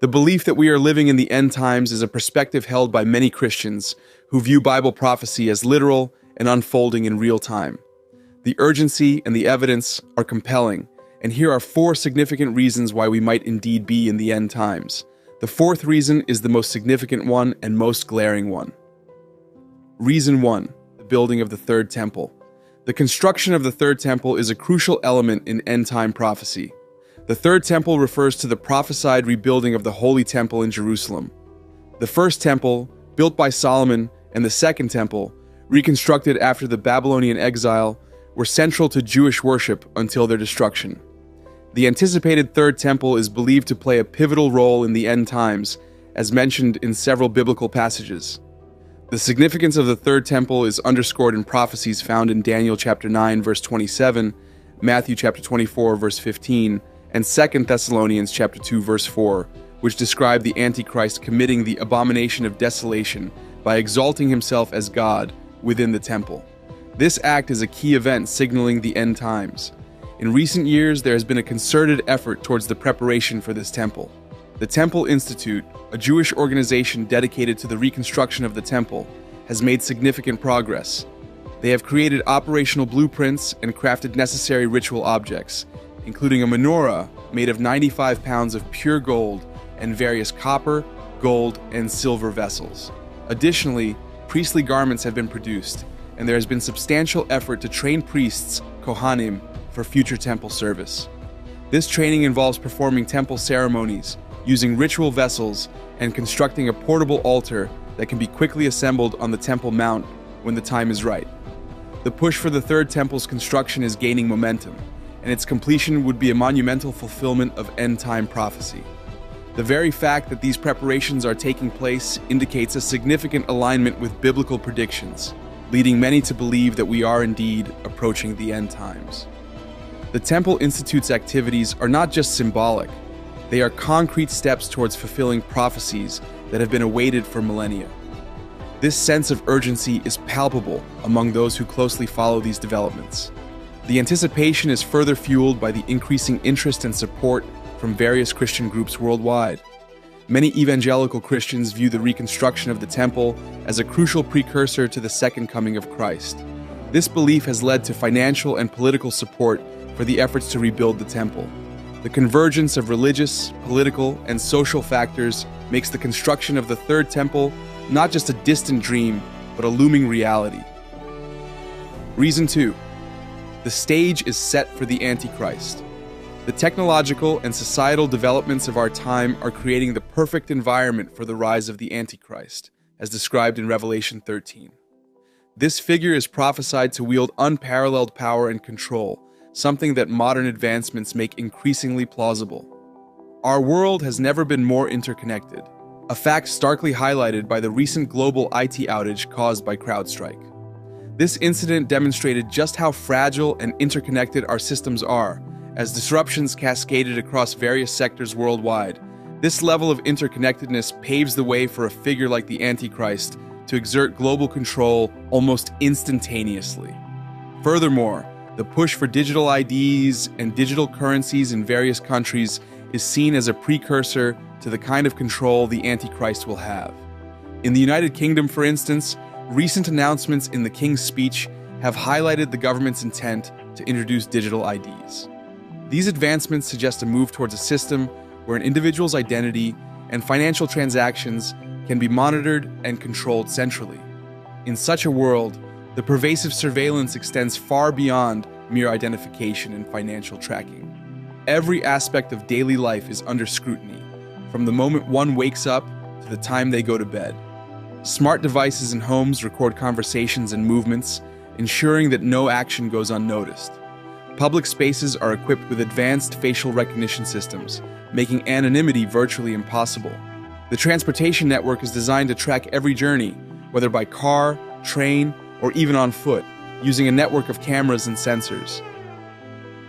The belief that we are living in the end times is a perspective held by many Christians who view Bible prophecy as literal and unfolding in real time. The urgency and the evidence are compelling, and here are 4 significant reasons why we might indeed be in the end times. The 4th reason is the most significant one and most glaring one. Reason 1: the building of the Third Temple. The construction of the Third Temple is a crucial element in end-time prophecy. The Third Temple refers to the prophesied rebuilding of the Holy Temple in Jerusalem. The First Temple, built by Solomon, and the Second Temple, reconstructed after the Babylonian exile, were central to Jewish worship until their destruction. The anticipated Third Temple is believed to play a pivotal role in the end times, as mentioned in several biblical passages. The significance of the Third Temple is underscored in prophecies found in Daniel chapter 9, verse 27, Matthew chapter 24, verse 15, and 2 Thessalonians chapter 2, verse 4, which describe the Antichrist committing the abomination of desolation by exalting himself as God within the temple. This act is a key event signaling the end times. In recent years, there has been a concerted effort towards the preparation for this temple. The Temple Institute, a Jewish organization dedicated to the reconstruction of the temple, has made significant progress. They have created operational blueprints and crafted necessary ritual objects, including a menorah made of 95 pounds of pure gold and various copper, gold, and silver vessels. Additionally, priestly garments have been produced, and there has been substantial effort to train priests, Kohanim, for future temple service. This training involves performing temple ceremonies, using ritual vessels, and constructing a portable altar that can be quickly assembled on the Temple Mount when the time is right. The push for the Third Temple's construction is gaining momentum, and its completion would be a monumental fulfillment of end-time prophecy. The very fact that these preparations are taking place indicates a significant alignment with biblical predictions, leading many to believe that we are indeed approaching the end times. The Temple Institute's activities are not just symbolic, they are concrete steps towards fulfilling prophecies that have been awaited for millennia. This sense of urgency is palpable among those who closely follow these developments. The anticipation is further fueled by the increasing interest and support from various Christian groups worldwide. Many evangelical Christians view the reconstruction of the temple as a crucial precursor to the second coming of Christ. This belief has led to financial and political support for the efforts to rebuild the temple. The convergence of religious, political, and social factors makes the construction of the Third Temple not just a distant dream, but a looming reality. Reason 2: the stage is set for the Antichrist. The technological and societal developments of our time are creating the perfect environment for the rise of the Antichrist, as described in Revelation 13. This figure is prophesied to wield unparalleled power and control, something that modern advancements make increasingly plausible. Our world has never been more interconnected, a fact starkly highlighted by the recent global IT outage caused by CrowdStrike. This incident demonstrated just how fragile and interconnected our systems are, as disruptions cascaded across various sectors worldwide. This level of interconnectedness paves the way for a figure like the Antichrist to exert global control almost instantaneously. Furthermore, the push for digital IDs and digital currencies in various countries is seen as a precursor to the kind of control the Antichrist will have. In the United Kingdom, for instance, recent announcements in the King's Speech have highlighted the government's intent to introduce digital IDs. These advancements suggest a move towards a system where an individual's identity and financial transactions can be monitored and controlled centrally. In such a world, the pervasive surveillance extends far beyond mere identification and financial tracking. Every aspect of daily life is under scrutiny, from the moment one wakes up to the time they go to bed. Smart devices in homes record conversations and movements, ensuring that no action goes unnoticed. Public spaces are equipped with advanced facial recognition systems, making anonymity virtually impossible. The transportation network is designed to track every journey, whether by car, train, or even on foot, using a network of cameras and sensors.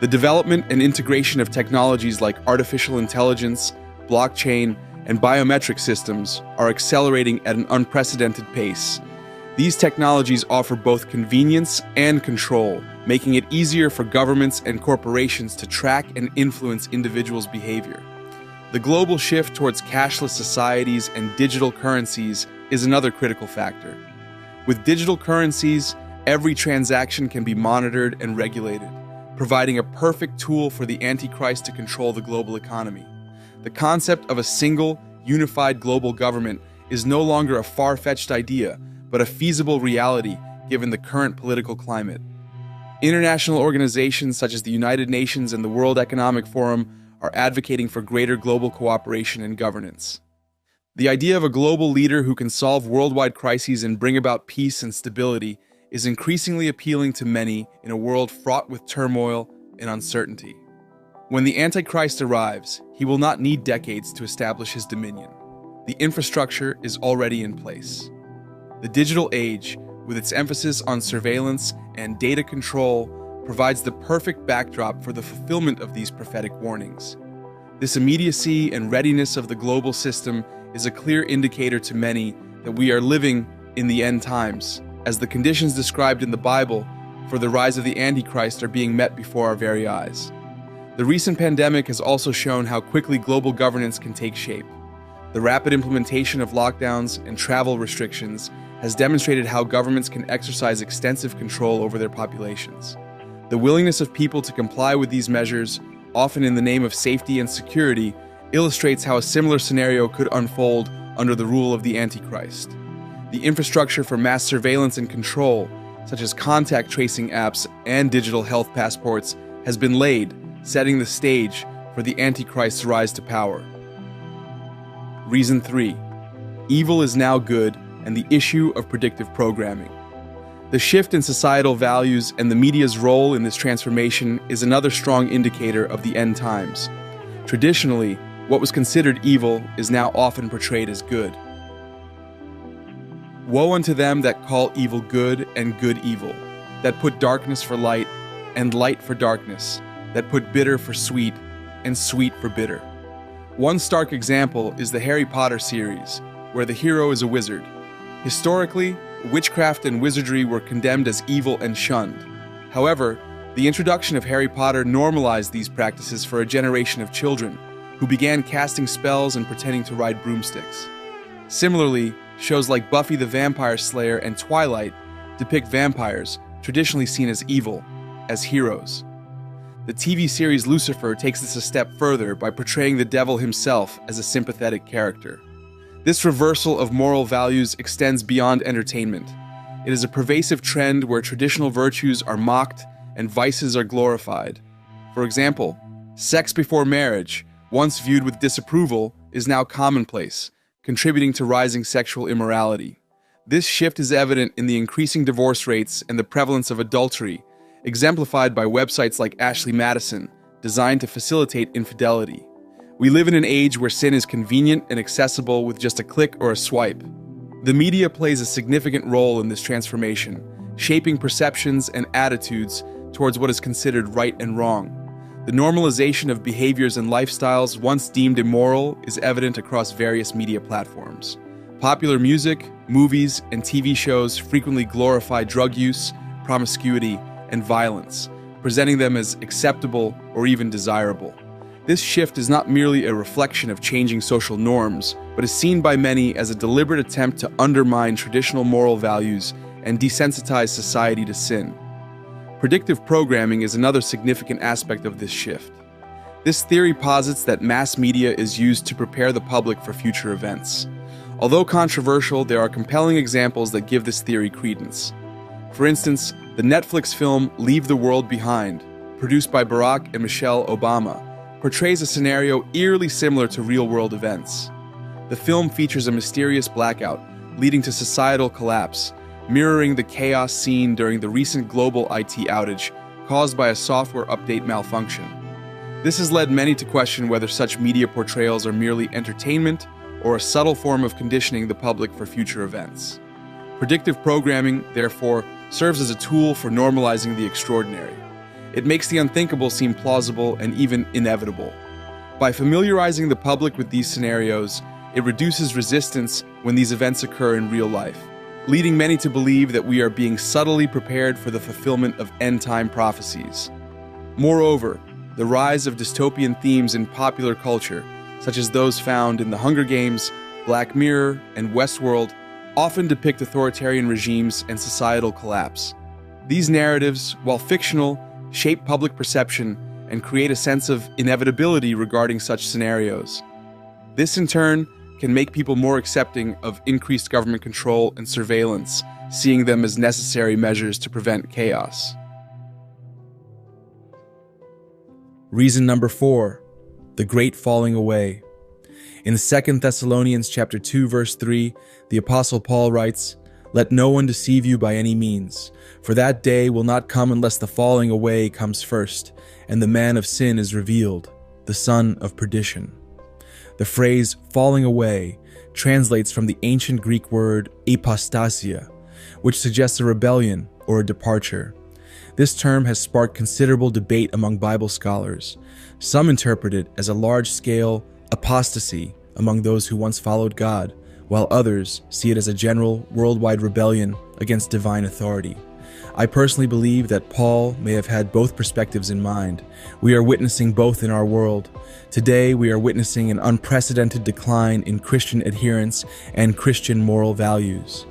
The development and integration of technologies like artificial intelligence, blockchain, and biometric systems are accelerating at an unprecedented pace. These technologies offer both convenience and control, making it easier for governments and corporations to track and influence individuals' behavior. The global shift towards cashless societies and digital currencies is another critical factor. With digital currencies, every transaction can be monitored and regulated, providing a perfect tool for the Antichrist to control the global economy. The concept of a single, unified global government is no longer a far-fetched idea, but a feasible reality given the current political climate. International organizations such as the United Nations and the World Economic Forum are advocating for greater global cooperation and governance. The idea of a global leader who can solve worldwide crises and bring about peace and stability is increasingly appealing to many in a world fraught with turmoil and uncertainty. When the Antichrist arrives, he will not need decades to establish his dominion. The infrastructure is already in place. The digital age, with its emphasis on surveillance and data control, provides the perfect backdrop for the fulfillment of these prophetic warnings. This immediacy and readiness of the global system is a clear indicator to many that we are living in the end times, as the conditions described in the Bible for the rise of the Antichrist are being met before our very eyes. The recent pandemic has also shown how quickly global governance can take shape. The rapid implementation of lockdowns and travel restrictions has demonstrated how governments can exercise extensive control over their populations. The willingness of people to comply with these measures, often in the name of safety and security, illustrates how a similar scenario could unfold under the rule of the Antichrist. The infrastructure for mass surveillance and control, such as contact tracing apps and digital health passports, has been laid, setting the stage for the Antichrist's rise to power. Reason 3. Evil is now good, and the issue of predictive programming. The shift in societal values and the media's role in this transformation is another strong indicator of the end times. Traditionally, what was considered evil is now often portrayed as good. Woe unto them that call evil good and good evil, that put darkness for light and light for darkness, that put bitter for sweet and sweet for bitter. One stark example is the Harry Potter series, where the hero is a wizard. Historically, witchcraft and wizardry were condemned as evil and shunned. However, the introduction of Harry Potter normalized these practices for a generation of children, who began casting spells and pretending to ride broomsticks. Similarly, shows like Buffy the Vampire Slayer and Twilight depict vampires, traditionally seen as evil, as heroes. The TV series Lucifer takes this a step further by portraying the devil himself as a sympathetic character. This reversal of moral values extends beyond entertainment. It is a pervasive trend where traditional virtues are mocked and vices are glorified. For example, sex before marriage, once viewed with disapproval, is now commonplace, contributing to rising sexual immorality. This shift is evident in the increasing divorce rates and the prevalence of adultery, exemplified by websites like Ashley Madison, designed to facilitate infidelity. We live in an age where sin is convenient and accessible with just a click or a swipe. The media plays a significant role in this transformation, shaping perceptions and attitudes towards what is considered right and wrong. The normalization of behaviors and lifestyles once deemed immoral is evident across various media platforms. Popular music, movies, and TV shows frequently glorify drug use, promiscuity, and violence, presenting them as acceptable or even desirable. This shift is not merely a reflection of changing social norms, but is seen by many as a deliberate attempt to undermine traditional moral values and desensitize society to sin. Predictive programming is another significant aspect of this shift. This theory posits that mass media is used to prepare the public for future events. Although controversial, there are compelling examples that give this theory credence. For instance, the Netflix film Leave the World Behind, produced by Barack and Michelle Obama, portrays a scenario eerily similar to real-world events. The film features a mysterious blackout, leading to societal collapse, mirroring the chaos seen during the recent global IT outage caused by a software update malfunction. This has led many to question whether such media portrayals are merely entertainment or a subtle form of conditioning the public for future events. Predictive programming, therefore, serves as a tool for normalizing the extraordinary. It makes the unthinkable seem plausible and even inevitable. By familiarizing the public with these scenarios, it reduces resistance when these events occur in real life, leading many to believe that we are being subtly prepared for the fulfillment of end-time prophecies. Moreover, the rise of dystopian themes in popular culture, such as those found in The Hunger Games, Black Mirror, and Westworld, often depict authoritarian regimes and societal collapse. These narratives, while fictional, shape public perception and create a sense of inevitability regarding such scenarios. This, in turn, can make people more accepting of increased government control and surveillance, seeing them as necessary measures to prevent chaos. Reason number 4, the great falling away. In 2 Thessalonians chapter 2, verse 3, the Apostle Paul writes, "Let no one deceive you by any means, for that day will not come unless the falling away comes first, and the man of sin is revealed, the son of perdition." The phrase falling away translates from the ancient Greek word apostasia, which suggests a rebellion or a departure. This term has sparked considerable debate among Bible scholars. Some interpret it as a large-scale apostasy among those who once followed God, while others see it as a general worldwide rebellion against divine authority. I personally believe that Paul may have had both perspectives in mind. We are witnessing both in our world. Today, we are witnessing an unprecedented decline in Christian adherence and Christian moral values.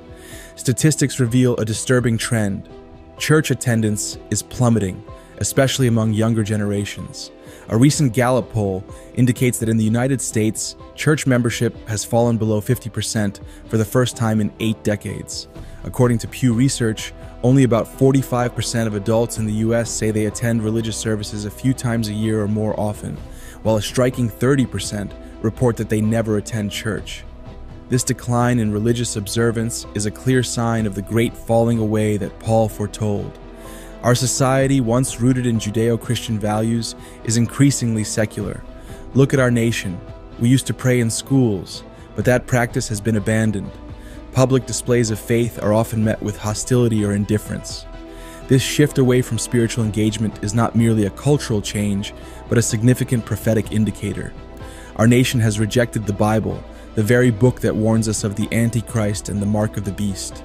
Statistics reveal a disturbing trend. Church attendance is plummeting, especially among younger generations. A recent Gallup poll indicates that in the United States, church membership has fallen below 50% for the first time in 8 decades. According to Pew Research, only about 45% of adults in the U.S. say they attend religious services a few times a year or more often, while a striking 30% report that they never attend church. This decline in religious observance is a clear sign of the great falling away that Paul foretold. Our society, once rooted in Judeo-Christian values, is increasingly secular. Look at our nation. We used to pray in schools, but that practice has been abandoned. Public displays of faith are often met with hostility or indifference. This shift away from spiritual engagement is not merely a cultural change, but a significant prophetic indicator. Our nation has rejected the Bible, the very book that warns us of the Antichrist and the mark of the beast.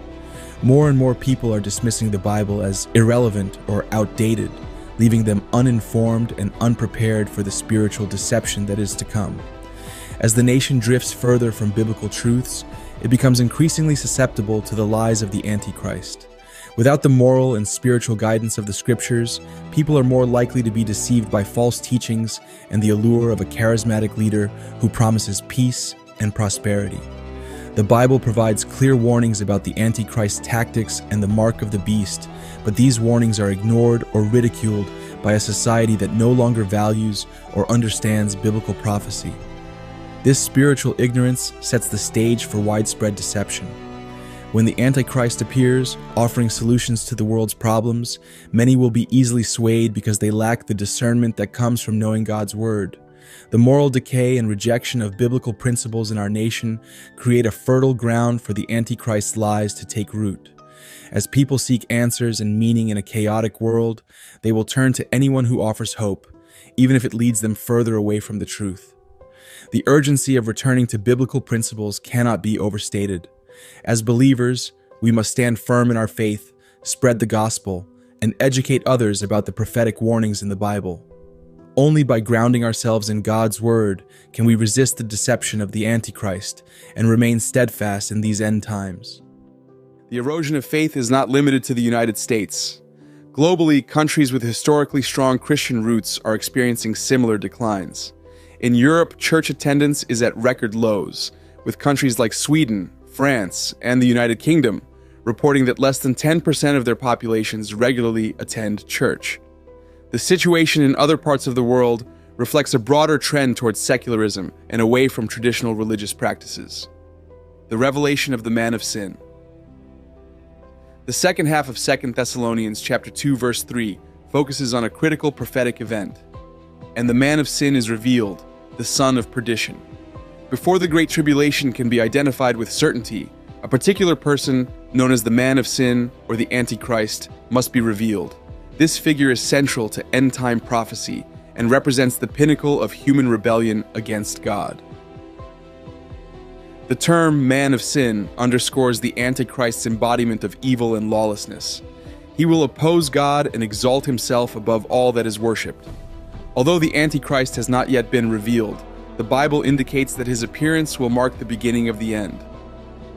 More and more people are dismissing the Bible as irrelevant or outdated, leaving them uninformed and unprepared for the spiritual deception that is to come. As the nation drifts further from biblical truths, it becomes increasingly susceptible to the lies of the Antichrist. Without the moral and spiritual guidance of the Scriptures, people are more likely to be deceived by false teachings and the allure of a charismatic leader who promises peace and prosperity. The Bible provides clear warnings about the Antichrist's tactics and the mark of the beast, but these warnings are ignored or ridiculed by a society that no longer values or understands biblical prophecy. This spiritual ignorance sets the stage for widespread deception. When the Antichrist appears, offering solutions to the world's problems, many will be easily swayed because they lack the discernment that comes from knowing God's Word. The moral decay and rejection of biblical principles in our nation create a fertile ground for the Antichrist's lies to take root. As people seek answers and meaning in a chaotic world, they will turn to anyone who offers hope, even if it leads them further away from the truth. The urgency of returning to biblical principles cannot be overstated. As believers, we must stand firm in our faith, spread the gospel, and educate others about the prophetic warnings in the Bible. Only by grounding ourselves in God's Word can we resist the deception of the Antichrist and remain steadfast in these end times. The erosion of faith is not limited to the United States. Globally, countries with historically strong Christian roots are experiencing similar declines. In Europe, church attendance is at record lows, with countries like Sweden, France, and the United Kingdom reporting that less than 10% of their populations regularly attend church. The situation in other parts of the world reflects a broader trend towards secularism and away from traditional religious practices. The revelation of the man of sin. The second half of 2 Thessalonians chapter 2, verse 3 focuses on a critical prophetic event. And the man of sin is revealed, the son of perdition. Before the Great Tribulation can be identified with certainty, a particular person, known as the man of sin or the Antichrist, must be revealed. This figure is central to end-time prophecy and represents the pinnacle of human rebellion against God. The term man of sin underscores the Antichrist's embodiment of evil and lawlessness. He will oppose God and exalt himself above all that is worshipped. Although the Antichrist has not yet been revealed, The Bible indicates that his appearance will mark the beginning of the end.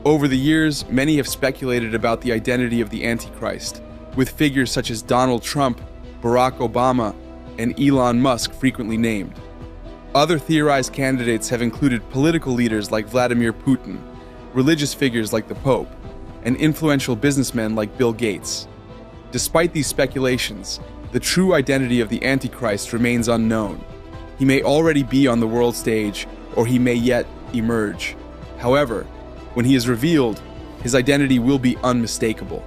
Over the years, many have speculated about the identity of the Antichrist, with figures such as Donald Trump, Barack Obama, and Elon Musk frequently named. Other theorized candidates have included political leaders like Vladimir Putin, religious figures like the Pope, and influential businessmen like Bill Gates. Despite these speculations, the true identity of the Antichrist remains unknown. He may already be on the world stage, or he may yet emerge. However, when he is revealed, his identity will be unmistakable.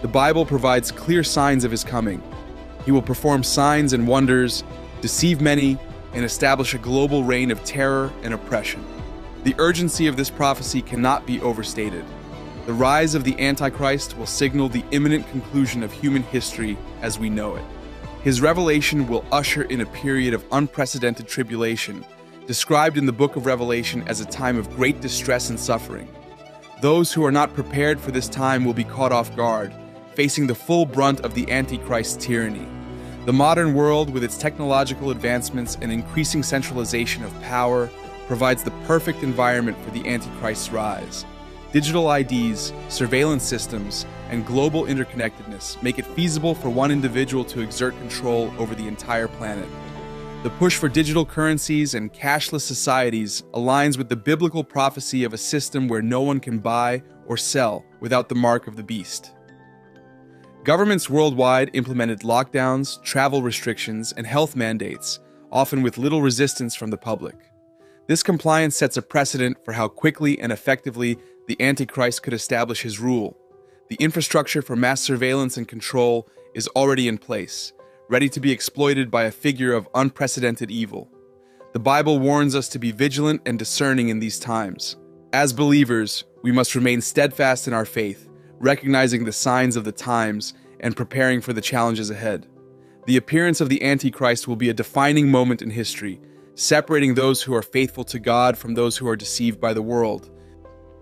The Bible provides clear signs of his coming. He will perform signs and wonders, deceive many, and establish a global reign of terror and oppression. The urgency of this prophecy cannot be overstated. The rise of the Antichrist will signal the imminent conclusion of human history as we know it. His revelation will usher in a period of unprecedented tribulation, described in the book of Revelation as a time of great distress and suffering. Those who are not prepared for this time will be caught off guard, facing the full brunt of the Antichrist's tyranny. The modern world, with its technological advancements and increasing centralization of power, provides the perfect environment for the Antichrist's rise. Digital IDs, surveillance systems, and global interconnectedness make it feasible for one individual to exert control over the entire planet. The push for digital currencies and cashless societies aligns with the biblical prophecy of a system where no one can buy or sell without the mark of the beast. Governments worldwide implemented lockdowns, travel restrictions, and health mandates, often with little resistance from the public. This compliance sets a precedent for how quickly and effectively the Antichrist could establish his rule. The infrastructure for mass surveillance and control is already in place, ready to be exploited by a figure of unprecedented evil. The Bible warns us to be vigilant and discerning in these times. As believers, we must remain steadfast in our faith, recognizing the signs of the times and preparing for the challenges ahead. The appearance of the Antichrist will be a defining moment in history, separating those who are faithful to God from those who are deceived by the world.